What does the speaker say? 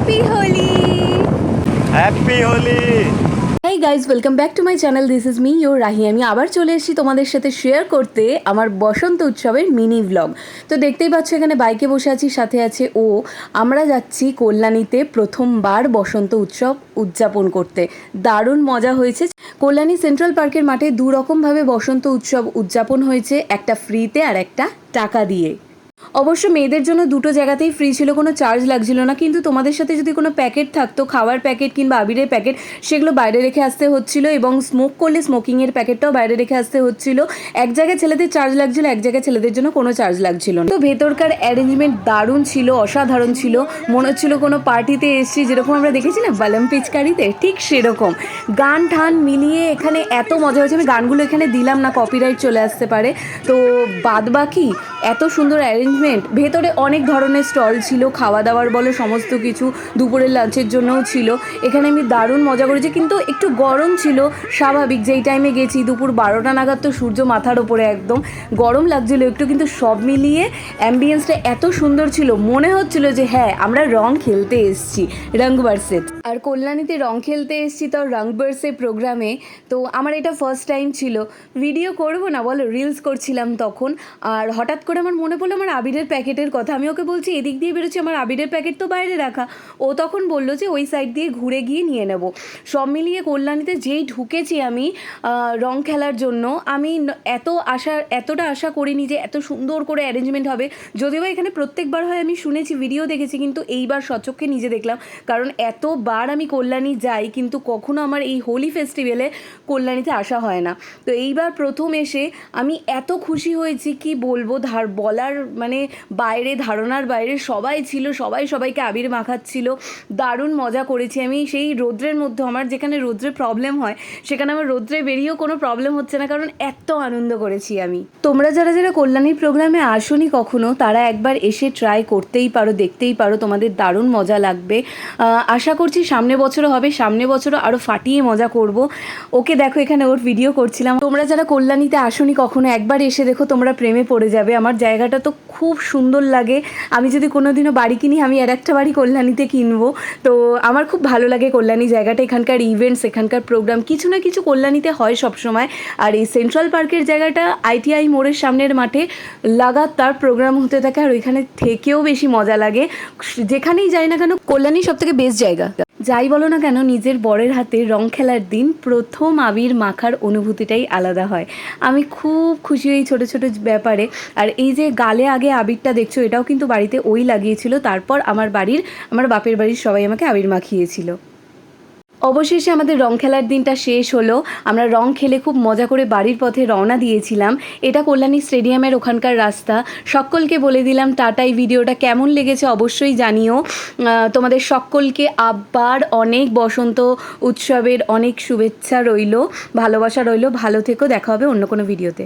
Happy Holi. Happy Holi. Hi guys, welcome back to my channel. This is me your Rahi. আমি আবার চলে এসেছি তোমাদের সাথে শেয়ার করতে আমার বসন্ত উৎসবের মিনি ভ্লগ। তো দেখতেই পাচ্ছ এখানে বাইকে বসে আছি, সাথে আছে ও। আমরা যাচ্ছি কল্যাণীতে প্রথমবার বসন্ত উৎসব উদযাপন করতে। দারুণ মজা হয়েছে। কল্যাণী সেন্ট্রাল পার্কের মাঠে দু রকমভাবে বসন্ত উৎসব উদযাপন হয়েছে, একটা ফ্রিতে আর একটা টাকা দিয়ে। অবশ্য মেয়েদের জন্য দুটো জায়গাতেই ফ্রি ছিল, কোনো চার্জ লাগছিল না। কিন্তু তোমাদের সাথে যদি কোনো প্যাকেট থাকতো, খাওয়ার প্যাকেট কিংবা আবিরের প্যাকেট, সেগুলো বাইরে রেখে আসতে হচ্ছিল, এবং স্মোক করলে স্মোকিংয়ের প্যাকেটটাও বাইরে রেখে আসতে হচ্ছিল। এক জায়গায় ছেলেদের চার্জ লাগছিল, এক জায়গায় ছেলেদের জন্য কোনো চার্জ লাগছিল না। তো ভেতরকার অ্যারেঞ্জমেন্ট দারুণ ছিল, অসাধারণ ছিল। মনে হচ্ছিল কোনো পার্টিতে এসেছি, যেরকম আমরা দেখেছি না বালাম পিচকারিতে, ঠিক সেরকম। গান ঠান মিলিয়ে এখানে এত মজা হয়েছে। আমি গানগুলো এখানে দিলাম না, কপিরাইট চলে আসতে পারে। তো বাদবাকি এত সুন্দর অ্যারেঞ্জমেন্ট। ভেতরে অনেক ধরনের স্টল ছিল, খাওয়া দাওয়ার বলো সমস্ত কিছু, দুপুরের লাঞ্চের জন্যও ছিল। এখানে আমি দারুণ মজা করেছি, কিন্তু একটু গরম ছিল স্বাভাবিক। যেই টাইমে গেছি দুপুর 12টা নাগাদ, তো সূর্য মাথার ওপরে, একদম গরম লাগছিল একটু, কিন্তু সব মিলিয়ে অ্যাম্বিয়েন্সটা এত সুন্দর ছিল, মনে হচ্ছিল যে হ্যাঁ আমরা রং খেলতে এসেছি, রং বার্সে। আর কল্যাণীতে রং খেলতে এসেছি, তাও রং বার্সে প্রোগ্রামে। তো আমার এটা ফার্স্ট টাইম ছিল। ভিডিও করব না বলো, রিলস করছিলাম তখন। আর হঠাৎ করে আমার মনে পড়লো আমার আবিরের প্যাকেটের কথা। আমি ওকে বলছি এদিক দিয়ে বেরোচ্ছি, আমার আবিরের প্যাকেট তো বাইরে রাখা। ও তখন বললো যে ওই সাইড দিয়ে ঘুরে গিয়ে নিয়ে নেব। সব মিলিয়ে কল্যাণীতে যেই ঢুকেছি আমি রং খেলার জন্য, আমি এতটা আশা করিনি যে এত সুন্দর করে অ্যারেঞ্জমেন্ট হবে। যদিও এখানে প্রত্যেকবার হয় আমি শুনেছি, ভিডিও দেখেছি, কিন্তু এইবার সচক্ষে নিজে দেখলাম। কারণ এতবার আমি কল্যাণী যাই, কিন্তু কখনো আমার এই হোলি ফেস্টিভ্যালে কল্যাণীতে আসা হয় না। তো এইবার প্রথম এসে আমি এত খুশি হয়েছি কি বলবো, বলার মানে বাইরে, ধারণার বাইরে। সবাই ছিল, সবাই সবাইকে আবির মাখাচ্ছিল। দারুণ মজা করেছি আমি সেই রোদ্রের মধ্যে। আমার যেখানে রোদ্রে প্রবলেম হয়, সেখানে আমার রোদ্রে বেরিয়েও কোনো প্রবলেম হচ্ছে না, কারণ এত আনন্দ করেছি আমি। তোমরা যারা যারা কল্যাণীর প্রোগ্রামে আসোনি কখনো, তারা একবার এসে ট্রাই করতেই পারো, দেখতেই পারো, তোমাদের দারুণ মজা লাগবে। আশা করছি সামনে বছরও হবে, সামনে বছরও আরও ফাটিয়ে মজা করব। ওকে দেখো এখানে ওর ভিডিও করছিলাম। তোমরা যারা কল্যাণীতে আসোনি কখনো, একবার এসে দেখো, তোমরা প্রেমে পড়ে যাবে। আমার জায়গাটা তো খুব সুন্দর লাগে। আমি যদি কোনো দিনও বাড়ি কিনি, আমি আর একটা বাড়ি কল্যাণীতে কিনবো। তো আমার খুব ভালো লাগে কল্যাণী জায়গাটা। এখানকার ইভেন্টস, এখানকার প্রোগ্রাম, কিছু না কিছু কল্যাণীতে হয় সবসময়। আর এই সেন্ট্রাল পার্কের জায়গাটা, ITI মোড়ের সামনের মাঠে লাগাতার প্রোগ্রাম হতে থাকে, আর ওইখানে থেকেও বেশি মজা লাগে। যেখানেই যাই না কেন, কল্যাণী সব থেকে বেস্ট জায়গা। যাই বলো না কেন, নিজের বরের হাতে রং খেলার দিন প্রথম আবির মাখার অনুভূতিটাই আলাদা হয়। আমি খুব খুশি এই ছোটো ছোটো ব্যাপারে। আর এই যে গালে আগে আবিরটা দেখছো, এটাও কিন্তু বাড়িতে ওই লাগিয়েছিল। তারপর আমার বাপের বাড়ির সবাই আমাকে আবির মাখিয়েছিল। অবশেষে আমাদের রং খেলার দিনটা শেষ হলো। আমরা রং খেলে খুব মজা করে বাড়ির পথে রওনা দিয়েছিলাম। এটা কল্যাণী স্টেডিয়ামের ওখানকার রাস্তা। সকলকে বলে দিলাম টাটা। এই ভিডিওটা কেমন লেগেছে অবশ্যই জানিও। তোমাদের সকলকে আবার অনেক বসন্ত উৎসবের অনেক শুভেচ্ছা রইল, ভালোবাসা রইল। ভালো থেকো, দেখা হবে অন্য কোনো ভিডিওতে।